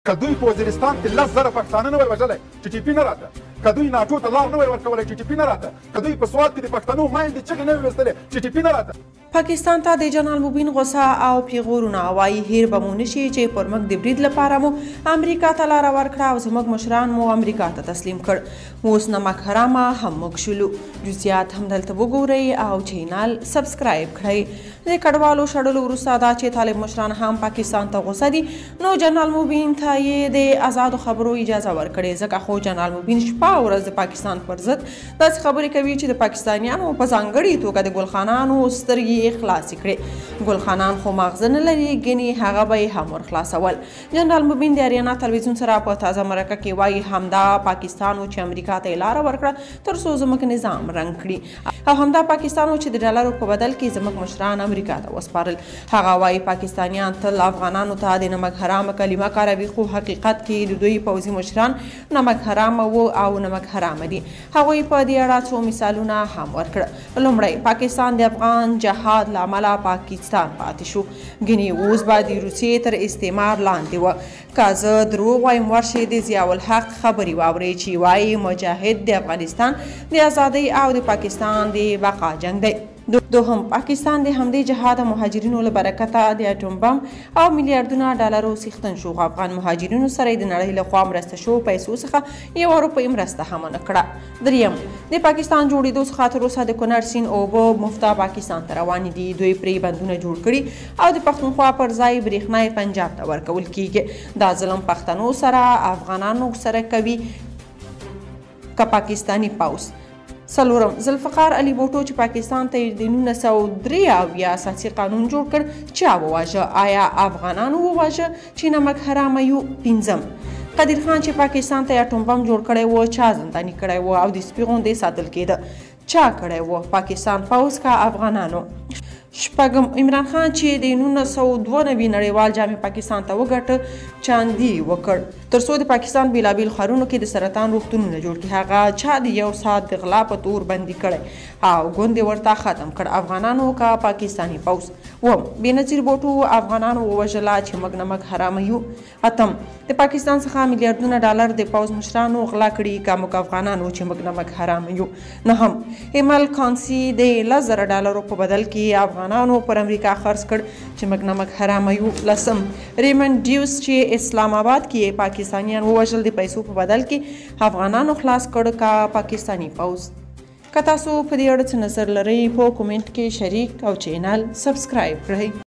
که دوی په وزیرستان کې 10,000 پښتانه نه وای وژلی چې ټي پي نه راته، که دوی ناټو ته لار نه وای ورکولی چې ټي پي نه راته، که دوی په سوات کې د پښتنو میندې چغې نه وای ویستلې چې ټي پي نه راته. پاکستان ته د جنرال مبین غوسه او پیغورونه وایي هیر به مو نشي چې پر موږ د برید لپاره مو امریکا ته لاره ورکړه او زموږ مشران مو امریکا ته تسلیم کړ. اوس نمک حرامه هم موږ شولو. جزئیات همدلته وګورئ او چینل سبسکرایب کړئ. د کډوالو شړلو وروسته دا چې طالب مشران هم پاکستان ته غوسه دي نو جنرال مبین ته یې د آزادو خبرو اجازه ورکړې، ځکه خو جنرال مبین شپه او ورځ د پاکستان پر ضد داسې خبرې کوي چې د پاکستانیانو په ځانګړې توګه د ګلخانانو سترګې خلاصې کړې. ګلخانان خو ماغزه نه لري، ګنې هغه به یې هم ورخلاصول. جنرال مبین د اریانا تلویزیون سره په تازه مرکه کې وایي همدا پاکستان و چې امریکا ته یې لاره ورکړه تر څو زموږ نظام رنګ کړي، او همدا پاکستان و چې د ډالرو په بدل کې زموږ مشران امریکا ته وسپارل. هغه وایي پاکستانیان تل افغانانو ته د نمک حرام کلمه کاروي، خو حقیقت کې د دوی پوځي مشران نمک حرام و او نمک حرام دي. هغوی په دې اړه څو مثالونه هم ورکړه. لومړی، پاکستان د افغان جهاد له امله پاکستان پاتې شو، ګنې اوس به د روسیې تر استعمار لاندې وه. که زه دروغ وایم ورشئ د ضیاءالحق خبرې واورئ چې وایي مجاهد د افغانستان د ازادۍ او د پاکستان د بقا جنګ دی. دوهم، پاکستان د همدې جهاد او مهاجرینو له برکته د اټوم بم او میلیارډونه ډالرو څښتن شو. افغان مهاجرینو سره د نړۍ له خوا مرسته شو پیسو څخه یو روپۍ مرسته هم ونه کړه. دریم، د پاکستان جوړېدو څخه تر اوسه د کونړ سیند اوبه مفته پاکستان ته روانې دي. دوی پرې بندونه جوړ کړي او د پښتونخوا پر ځای برېښنا یې پنجاب ته ورکول کیږي. دا ظلم پښتنو سره افغانانو سره کوي که پاکستانی پوځ. څلورم، ذوالفقار علي بوټو چې پاکستان ته د 1983 اساسي قانون جوړ کړ چا وواژه؟ آیا افغانانو وواژه چې نمک حرامه یو؟ پنځم، قدیر خان چې پاکستان ته اټوم بم جوړ کړی و چا زنداني کړی و او د سپي غوندې ساتل کېده؟ چا کړی و؟ پاکستان پوځ که افغانانو؟ شپږم، عمران خان چې د 1992 نړیوال جام پاکستان ته وګټه چاندي وکړ تر څو د پاکستان بیلابیل ښارونو کې د سرطان روغتونونه جوړ کړي. هغه چا د 1 ساعت د غلا په تور بندي کړی او ګوند یې ورته ختم کړ؟ افغانانو که پاکستاني پوځ؟ اووم، بېنظیر بوټو افغانانو ووژله چې موږ نمک حرامه یو. اتم، د پاکستان څخه میلیارډونه ډالر د پوځ مشرانو غلا کړي که موږ افغانانو چې موږ نمک حرامه یو. نهم، ایمل کانسي د 10,000 ډالرو په بدل کې افغانانو پر امریکا خرڅ کړ چې موږ نمک حرامه یو. لسم، ریمن ډیوس چې اسلام آباد کې پاکستانیان ووژل د پیسو په بدل کې افغانانو خلاص کړ که پاکستاني پوځ؟ که تاسو په دې اړه څه نظر لرئ په کومنټ کې شریک او چینل سبسکرایب کړئ.